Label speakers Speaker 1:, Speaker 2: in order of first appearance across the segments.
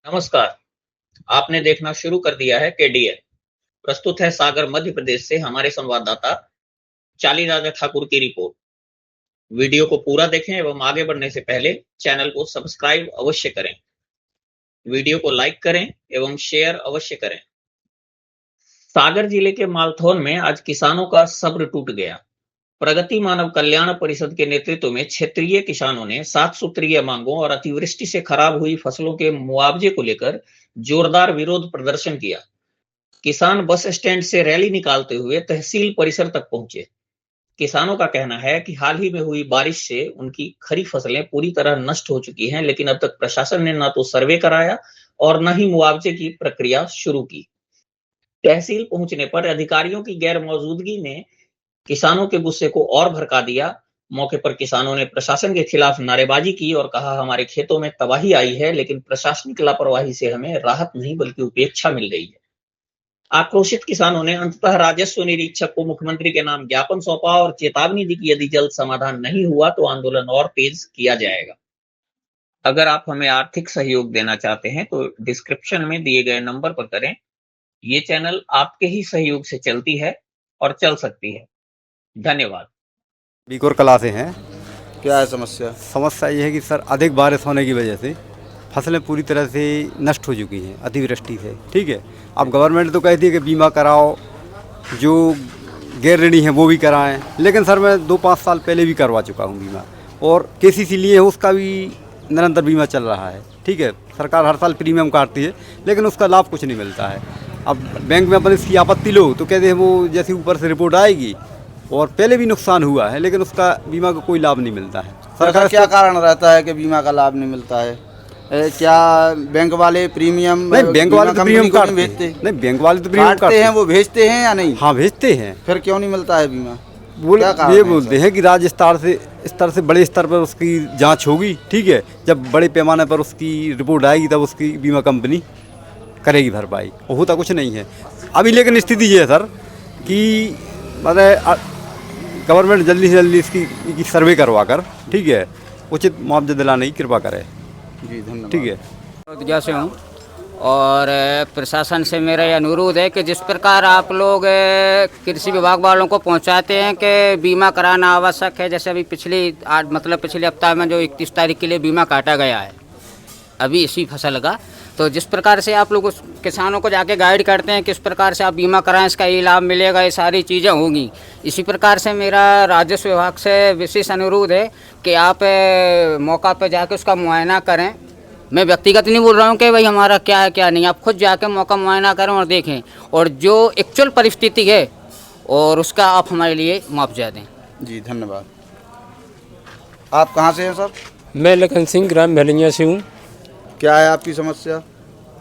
Speaker 1: नमस्कार। आपने देखना शुरू कर दिया है केडीएल। प्रस्तुत है सागर मध्य प्रदेश से हमारे संवाददाता चाली राजा ठाकुर की रिपोर्ट। वीडियो को पूरा देखें एवं आगे बढ़ने से पहले चैनल को सब्सक्राइब अवश्य करें। वीडियो को लाइक करें एवं शेयर अवश्य करें। सागर जिले के मालथौन में आज किसानों का सब्र टूट गया। प्रगति मानव कल्याण परिषद के नेतृत्व में क्षेत्रीय किसानों ने 7 सूत्रीय मांगों और अतिवृष्टि से खराब हुई फसलों के मुआवजे को लेकर जोरदार विरोध प्रदर्शन किया। किसान बस स्टैंड से रैली निकालते हुए तहसील परिसर तक पहुंचे। किसानों का कहना है कि हाल ही में हुई बारिश से उनकी खरीफ फसलें पूरी तरह नष्ट हो चुकी हैं, लेकिन अब तक प्रशासन ने न तो सर्वे कराया और न ही मुआवजे की प्रक्रिया शुरू की। तहसील पहुंचने पर अधिकारियों की गैर मौजूदगी ने किसानों के गुस्से को और भड़का दिया। मौके पर किसानों ने प्रशासन के खिलाफ नारेबाजी की और कहा, हमारे खेतों में तबाही आई है, लेकिन प्रशासनिक लापरवाही से हमें राहत नहीं बल्कि उपेक्षा मिल रही है। आक्रोशित किसानों ने अंततः राजस्व निरीक्षक को मुख्यमंत्री के नाम ज्ञापन सौंपा और चेतावनी दी कि यदि जल्द समाधान नहीं हुआ तो आंदोलन और तेज किया जाएगा। अगर आप हमें आर्थिक सहयोग देना चाहते हैं तो डिस्क्रिप्शन में दिए गए नंबर पर करें। ये चैनल आपके ही सहयोग से चलती है और चल सकती है। धन्यवाद।
Speaker 2: बीकोर कला से हैं।
Speaker 3: क्या है समस्या?
Speaker 2: समस्या ये है कि सर अधिक बारिश होने की वजह से फसलें पूरी तरह से नष्ट हो चुकी हैं अतिवृष्टि से। ठीक है, अब गवर्नमेंट तो कहती है कि बीमा कराओ, जो गैर ऋणी हैं वो भी कराएं, लेकिन सर मैं 2-5 साल पहले भी करवा चुका हूँ बीमा, और केसीसी लिए है उसका भी निरंतर बीमा चल रहा है। ठीक है, सरकार हर साल प्रीमियम काटती है लेकिन उसका लाभ कुछ नहीं मिलता है। अब बैंक में अपन इसकी आपत्ति लो तो कहते हैं वो जैसे ऊपर से रिपोर्ट आएगी, और पहले भी नुकसान हुआ है लेकिन उसका बीमा का कोई लाभ नहीं मिलता है।
Speaker 3: सरकार क्या कारण रहता है कि बीमा का लाभ नहीं मिलता है? क्या बैंक वाले प्रीमियम
Speaker 2: नहीं, बैंक वाले तो प्रीमियम काटते
Speaker 3: भेजते
Speaker 2: नहीं, बैंक वाले तो प्रीमियम काटते
Speaker 3: हैं, वो भेजते हैं या नहीं?
Speaker 2: हाँ भेजते हैं।
Speaker 3: फिर क्यों नहीं मिलता है बीमा?
Speaker 2: ये बोलते हैं कि राज्य स्तर से बड़े स्तर पर उसकी जांच होगी। ठीक है, जब बड़े पैमाने पर उसकी रिपोर्ट आएगी तब उसकी बीमा कंपनी करेगी भरपाई, और होता कुछ नहीं है अभी। लेकिन स्थिति ये है सर कि मतलब गवर्नमेंट जल्दी से जल्दी इसकी सर्वे करवा कर, ठीक है, उचित मुआवजा दिलाने की कृपा करे।
Speaker 3: जी धन्यवाद।
Speaker 2: ठीक है,
Speaker 4: जैसे हूँ, और प्रशासन से मेरा ये अनुरोध है कि जिस प्रकार आप लोग कृषि विभाग वालों को पहुंचाते हैं कि बीमा कराना आवश्यक है, जैसे अभी पिछले हफ्ता में जो 31 तारीख के लिए बीमा काटा गया है अभी इसी फसल का, तो जिस प्रकार से आप लोग उस किसानों को जाके गाइड करते हैं किस प्रकार से आप बीमा कराएं, इसका ये लाभ मिलेगा, ये सारी चीज़ें होंगी। इसी प्रकार से मेरा राजस्व विभाग से विशेष अनुरोध है कि आप मौका पर जाके उसका मुआयना करें। मैं व्यक्तिगत नहीं बोल रहा हूँ कि भाई हमारा क्या है क्या नहीं, आप खुद जाके मौका मुआयना करें और देखें, और जो एक्चुअल परिस्थिति है और उसका आप हमारे लिए मुआवजा दें।
Speaker 3: जी धन्यवाद। आप कहाँ से हैं सर?
Speaker 5: मैं लखन सिंह ग्राम भलिया से हूँ।
Speaker 3: क्या है आपकी समस्या?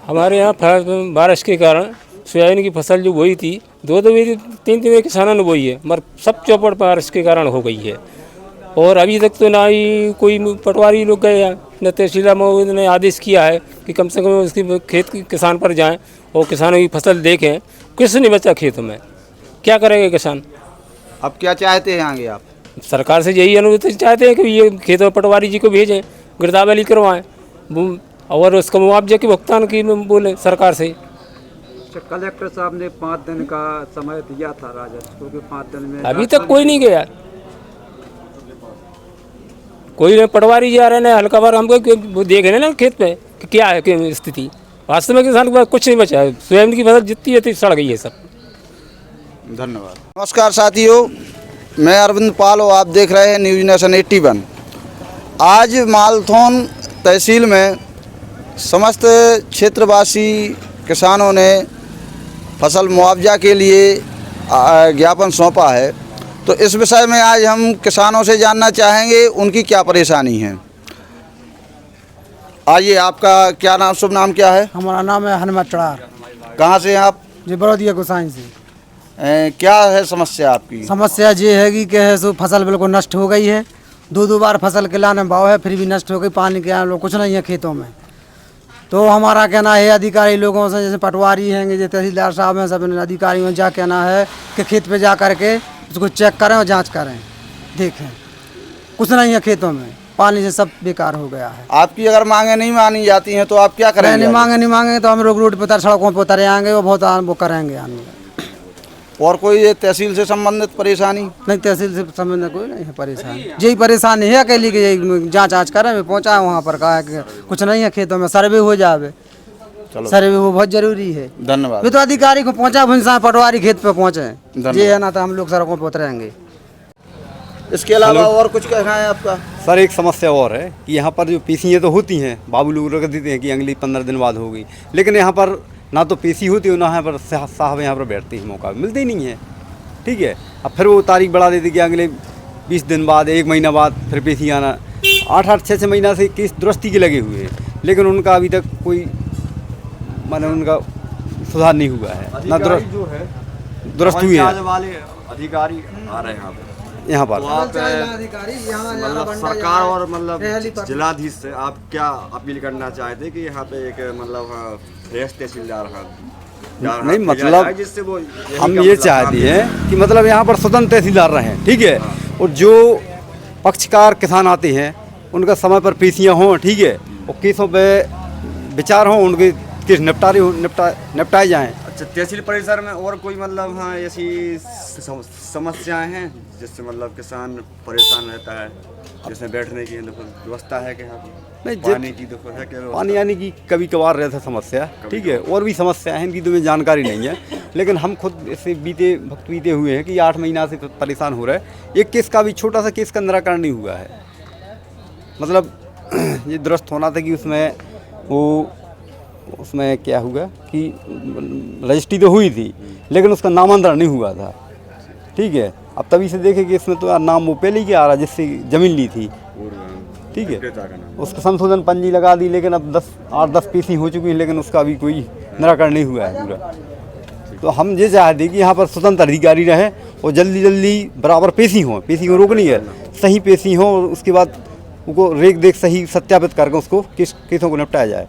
Speaker 5: हमारे यहाँ बारिश के कारण सोयाबीन की फसल जो बोई थी, 2-3 किसानों ने बोई है, मगर सब चौपट बारिश के कारण हो गई है। और अभी तक तो ना ही कोई पटवारी लोग गए हैं, न तहसीलदार महोदय ने आदेश किया है कि कम से कम उसकी खेत किसान पर जाएं और किसानों की फसल देखें। कुछ नहीं बचा खेतों में, क्या करेंगे किसान?
Speaker 3: अब क्या चाहते हैं आगे आप?
Speaker 5: सरकार से यही अनुरोध चाहते हैं कि ये खेतों पटवारी जी को भेजें, गिरदावरी करवाएं और उसका मुआवजे के भुगतान की बोले सरकार से।
Speaker 6: कलेक्टर साहब ने 5 दिन का समय दिया था राजस्व को, 5 दिन में
Speaker 5: अभी तक कोई नहीं गया, कोई नहीं। पटवारी जा रहे हैं हल्का बार, हमको वो देख रहे हैं ना खेत पे कि क्या है कि स्थिति। वास्तव में किसान के पास कुछ नहीं बचा है, सोयाबीन की फसल जितनी है सड़ गई है सब।
Speaker 3: धन्यवाद। नमस्कार साथियों, मैं अरविंद पाल और आप देख रहे हैं न्यूज़ नेशन 81। आज मालथौन तहसील में समस्त क्षेत्रवासी किसानों ने फसल मुआवजा के लिए ज्ञापन सौंपा है, तो इस विषय में आज हम किसानों से जानना चाहेंगे उनकी क्या परेशानी है। आइए, आपका क्या नाम, शुभ नाम क्या है?
Speaker 7: हमारा नाम है हनुमत चढ़ार।
Speaker 3: कहाँ से हैं आप?
Speaker 7: जी बड़ौदिया गोसाई से।
Speaker 3: क्या है समस्या आपकी?
Speaker 7: समस्या ये है कि है सो फसल बिल्कुल नष्ट हो गई है, 2 बार फसल के लाने भाव है, फिर भी नष्ट हो गई, पानी के कुछ नहीं है खेतों में। तो हमारा कहना है अधिकारी लोगों से, जैसे पटवारी हैं, जैसे तहसीलदार साहब हैं, सब अधिकारियों से जा कहना है कि खेत पे जा करके उसको चेक करें और जांच करें, देखें, कुछ नहीं है खेतों में। पानी से सब बेकार हो गया है।
Speaker 3: आपकी अगर मांगे नहीं मानी जाती हैं तो आप क्या करेंगे?
Speaker 7: नहीं मांगे तो हम लोग रोड पर सड़कों पर उतर आएंगे, वो बहुत वो करेंगे आने।
Speaker 3: और कोई ये तहसील से संबंधित परेशानी?
Speaker 7: नहीं, तहसील से संबंध कोई नहीं है परेशान, यही परेशानी है अकेली की, यही जाँच करें पहुँचा वहाँ पर कहा कि कुछ नहीं है खेतों में, सर्वे हो जावे। सर्वे वो बहुत जरूरी है।
Speaker 3: धन्यवाद।
Speaker 7: वे तो अधिकारी को पहुँचा भुंसा पटवारी खेत पे पहुँचे, ये है ना, तो हम लोग सड़कों पर उतरेंगे।
Speaker 3: इसके अलावा और कुछ कहना है आपका?
Speaker 2: सर एक समस्या और है कि यहाँ पर जो पेशियाँ तो होती हैं, बाबू लोग रख देते हैं कि अगली 15 दिन बाद होगी, लेकिन यहाँ पर ना तो पेशी होती है, ना यहाँ पर साहब यहाँ पर बैठते ही मौका मिलते ही नहीं है। ठीक है, अब फिर वो तारीख बढ़ा देते कि अगले 20 दिन बाद, 1 महीना बाद फिर पेशी आना। 8-8, 6-6 महीना से केस दुरुस्ती के लगे हुए हैं, लेकिन उनका अभी तक कोई माने उनका सुधार नहीं हुआ है, ना दुरुस्त हुई है।
Speaker 8: वाले अधिकारी आ रहे हैं
Speaker 2: यहाँ पर
Speaker 8: मतलब सरकार और मतलब जिलाधीश से आप क्या अपील करना चाहते कि यहाँ पे एक मतलब फ्रेश तहसीलदार
Speaker 2: नहीं, मतलब
Speaker 8: जिससे वो
Speaker 2: हम ये चाहते हैं कि मतलब यहाँ पर स्वतंत्र तहसीलदार रहें। ठीक है, और जो पक्षकार किसान आते हैं उनका समय पर पेशियाँ हों, ठीक है, और केसों पे विचार हों, उनके केस निपटाए जाएँ।
Speaker 8: अच्छा, तहसील परिसर में और कोई मतलब हाँ ऐसी समस्याएं हैं जिससे मतलब किसान परेशान रहता है, जिसमें बैठने की व्यवस्था है कि
Speaker 2: नहीं,
Speaker 8: पानी की देखो है क्या?
Speaker 2: पानी आने की कभी कभार रहता समस्या, ठीक है, और भी समस्या है, इनकी तो मुझे जानकारी नहीं है, लेकिन हम खुद इससे बीते हुए हैं कि 8 महीना से परेशान हो रहे हैं। एक केस का भी, छोटा सा केस का निराकरण नहीं हुआ है। मतलब ये दुरुस्त होना था कि उसमें क्या हुआ कि रजिस्ट्री तो हुई थी, लेकिन उसका नामांतरण नहीं हुआ था। ठीक है, अब तभी से देखे कि इसमें तो नाम वो पहले ही आ रहा जिससे ज़मीन ली थी। ठीक है, उसका संशोधन पंजी लगा दी, लेकिन अब 8-10 पेशी हो चुकी हैं, लेकिन उसका अभी कोई निराकरण नहीं हुआ है पूरा। तो हम ये चाहते कि यहाँ पर स्वतंत्र अधिकारी रहे और जल्दी बराबर पेशी हो रोकनी है, सही पेशी हो, और उसके बाद उनको रेख देख सही सत्यापित करके उसको केसों को निपटाया जाए।